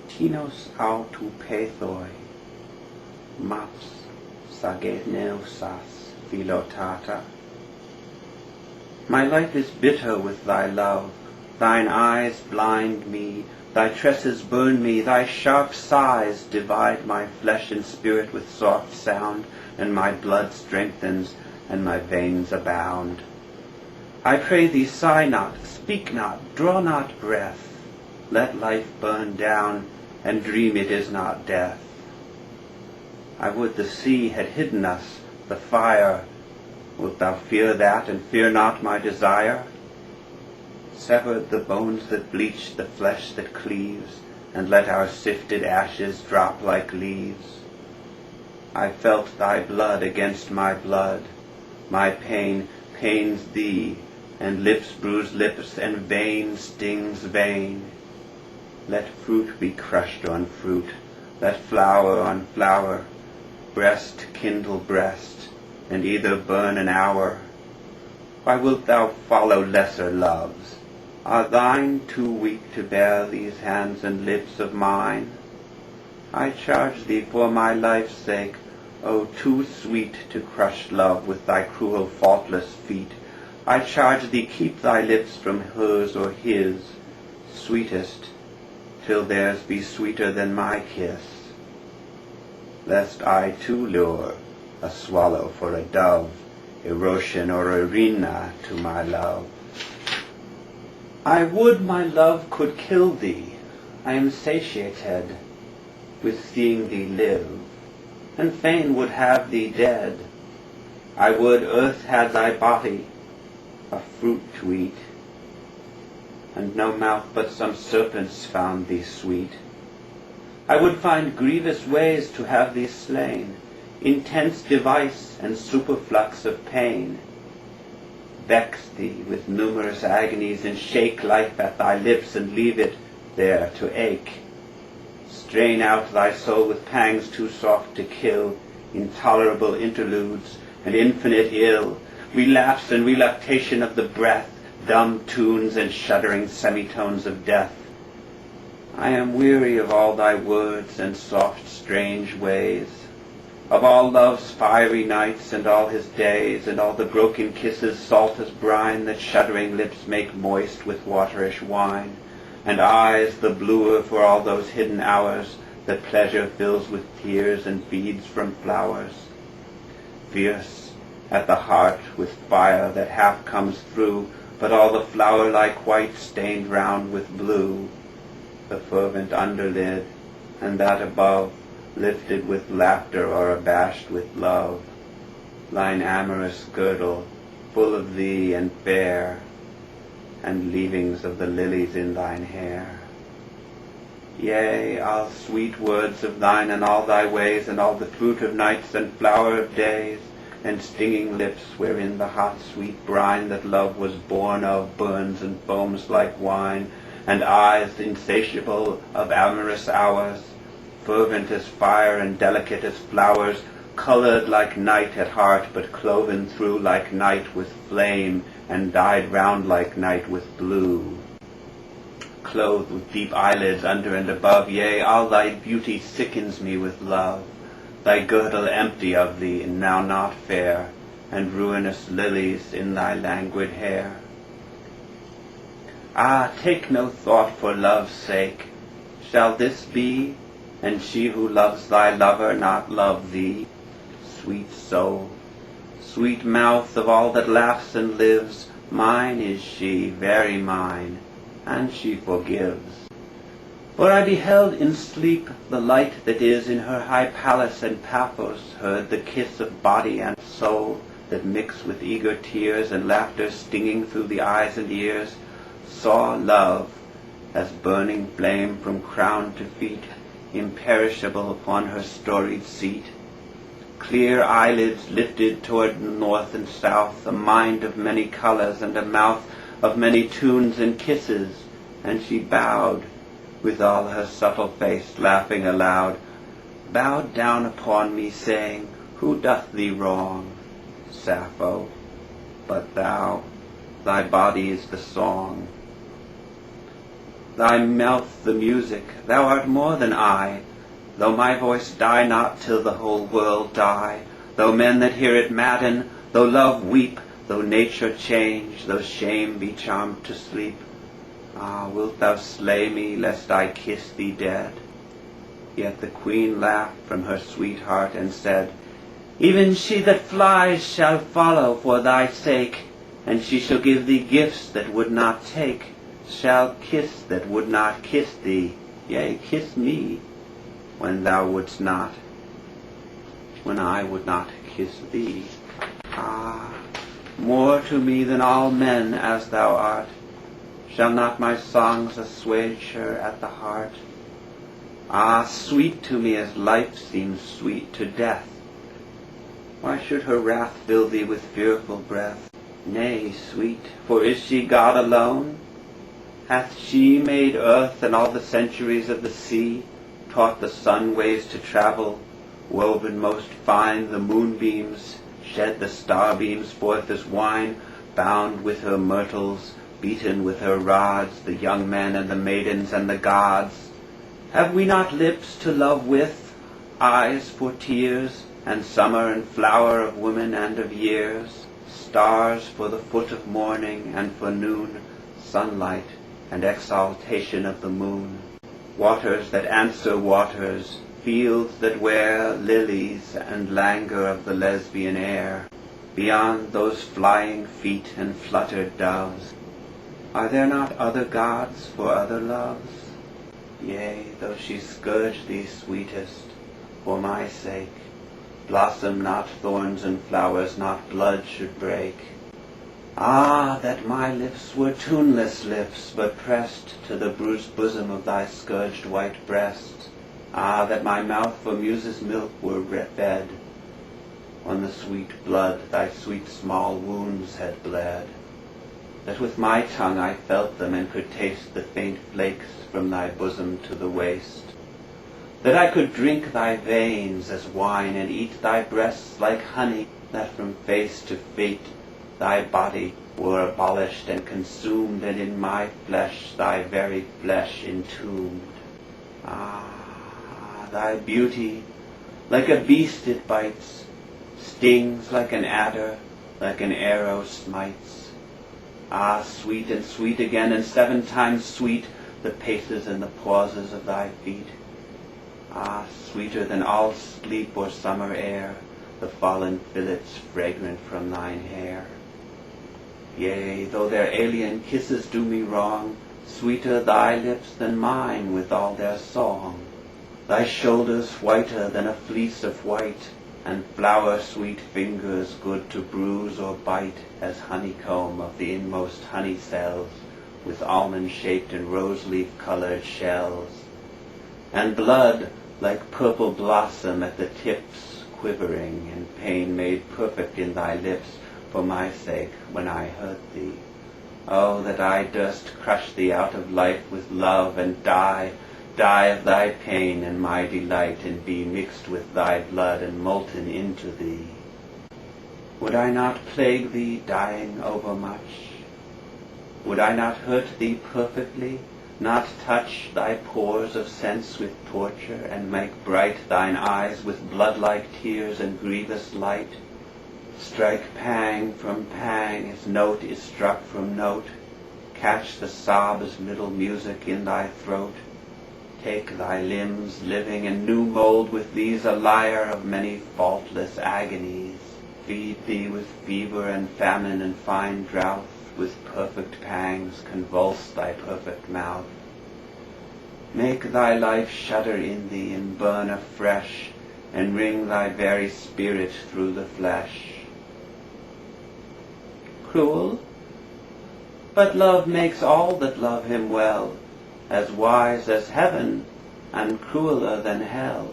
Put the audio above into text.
tinos autu pethoi, maps sageneusas philotata. My life is bitter with thy love, thine eyes blind me, thy tresses burn me, thy sharp sighs divide my flesh and spirit with soft sound, and my blood strengthens, and my veins abound. I pray thee, sigh not, speak not, draw not breath, let life burn down, and dream it is not death. I would the sea had hidden us, the fire. Wilt thou fear that, and fear not my desire? Severed the bones that bleach, the flesh that cleaves, and let our sifted ashes drop like leaves. I felt thy blood against my blood, my pain pains thee, and lips bruise lips, and vein stings vein. Let fruit be crushed on fruit, let flower on flower, breast kindle breast, and either burn an hour. Why wilt thou follow lesser loves? Are thine too weak to bear these hands and lips of mine? I charge thee for my life's sake, O too sweet to crush love with thy cruel faultless feet, I charge thee keep thy lips from hers or his, sweetest, till theirs be sweeter than my kiss, lest I too lure a swallow for a dove, Erosion or Arena to my love. I would my love could kill thee, I am satiated with seeing thee live, and fain would have thee dead. I would earth had thy body, a fruit to eat, and no mouth but some serpents found thee sweet. I would find grievous ways to have thee slain, intense device and superflux of pain, vex thee with numerous agonies, and shake life at thy lips, and leave it there to ache. Strain out thy soul with pangs too soft to kill, intolerable interludes and infinite ill, relapse and reluctation of the breath, dumb tunes and shuddering semitones of death. I am weary of all thy words and soft strange ways, of all love's fiery nights and all his days, and all the broken kisses salt as brine that shuddering lips make moist with waterish wine, and eyes the bluer for all those hidden hours that pleasure fills with tears and feeds from flowers. Fierce at the heart with fire that half comes through, but all the flower-like white stained round with blue, the fervent underlid, and that above, lifted with laughter or abashed with love, thine amorous girdle, full of thee and fair, and leavings of the lilies in thine hair. Yea, all sweet words of thine, and all thy ways, and all the fruit of nights and flower of days, and stinging lips wherein the hot sweet brine that love was born of burns and foams like wine, and eyes insatiable of amorous hours, fervent as fire and delicate as flowers, colored like night at heart, but cloven through like night with flame, and dyed round like night with blue. Clothed with deep eyelids under and above, yea, all thy beauty sickens me with love. Thy girdle empty of thee, now not fair, and ruinous lilies in thy languid hair. Ah, take no thought for love's sake. Shall this be, and she who loves thy lover not love thee? Sweet soul, sweet mouth of all that laughs and lives, mine is she, very mine, and she forgives. For I beheld in sleep the light that is in her high palace, and Paphos heard the kiss of body and soul that mix with eager tears, and laughter stinging through the eyes and ears, saw love as burning flame from crown to feet, imperishable upon her storied seat. Clear eyelids lifted toward the north and south, a mind of many colors, and a mouth of many tunes and kisses, and she bowed with all her subtle face, laughing aloud, bowed down upon me, saying, Who doth thee wrong, Sappho, but thou? Thy body is the song. thy mouth the music, thou art more than I. Though my voice die not till the whole world die, though men that hear it madden, though love weep, though nature change, though shame be charmed to sleep, ah, wilt thou slay me, lest I kiss thee dead? Yet the queen laughed from her sweetheart, and said, Even she that flies shall follow for thy sake, and she shall give thee gifts that would not take, shall kiss that would not kiss thee, yea, kiss me, when thou wouldst not, when I would not kiss thee. Ah, more to me than all men as thou art, shall not my songs assuage her at the heart? Ah, sweet to me as life seems sweet to death, why should her wrath fill thee with fearful breath? Nay, sweet, for is she God alone? Hath she made earth and all the centuries of the sea, taught the sun ways to travel, woven most fine the moonbeams, shed the starbeams forth as wine, bound with her myrtles, beaten with her rods, the young men and the maidens and the gods? Have we not lips to love with, eyes for tears, and summer and flower of women and of years, stars for the foot of morning, and for noon, sunlight and exaltation of the moon, waters that answer waters, fields that wear lilies, and languor of the lesbian air, beyond those flying feet and fluttered doves? Are there not other gods for other loves? Yea, though she scourge thee, sweetest, for my sake, blossom not thorns and flowers, not blood should break. Ah, that my lips were tuneless lips, but pressed to the bruised bosom of thy scourged white breast. Ah, that my mouth for muse's milk were fed, when the sweet blood thy sweet small wounds had bled. That with my tongue I felt them, and could taste the faint flakes from thy bosom to the waist. That I could drink thy veins as wine, and eat thy breasts like honey, that from face to feet thy body were abolished and consumed, and in my flesh thy very flesh entombed. Ah, thy beauty, like a beast it bites, stings like an adder, like an arrow smites. Ah, sweet and sweet again, and 7 times sweet, the paces and the pauses of thy feet. Ah, sweeter than all sleep or summer air, the fallen fillets fragrant from thine hair. Yea, though their alien kisses do me wrong, sweeter thy lips than mine with all their song. Thy shoulders whiter than a fleece of white, and flower-sweet fingers good to bruise or bite, as honeycomb of the inmost honey cells, with almond-shaped and rose-leaf-colored shells. And blood, like purple blossom at the tips, quivering, and pain made perfect in thy lips, for my sake, when I hurt thee. Oh, that I durst crush thee out of life with love, and die of thy pain and my delight, and be mixed with thy blood and molten into thee. Would I not plague thee, dying overmuch? Would I not hurt thee perfectly, not touch thy pores of sense with torture, and make bright thine eyes with blood-like tears and grievous light? Strike pang from pang as note is struck from note, catch the sob as middle music in thy throat. Take thy limbs, living and new, mold with these a lyre of many faultless agonies. Feed thee with fever and famine and fine drouth, with perfect pangs convulse thy perfect mouth. Make thy life shudder in thee and burn afresh, and wring thy very spirit through the flesh. Cruel? But love makes all that love him well, as wise as heaven, and crueller than hell.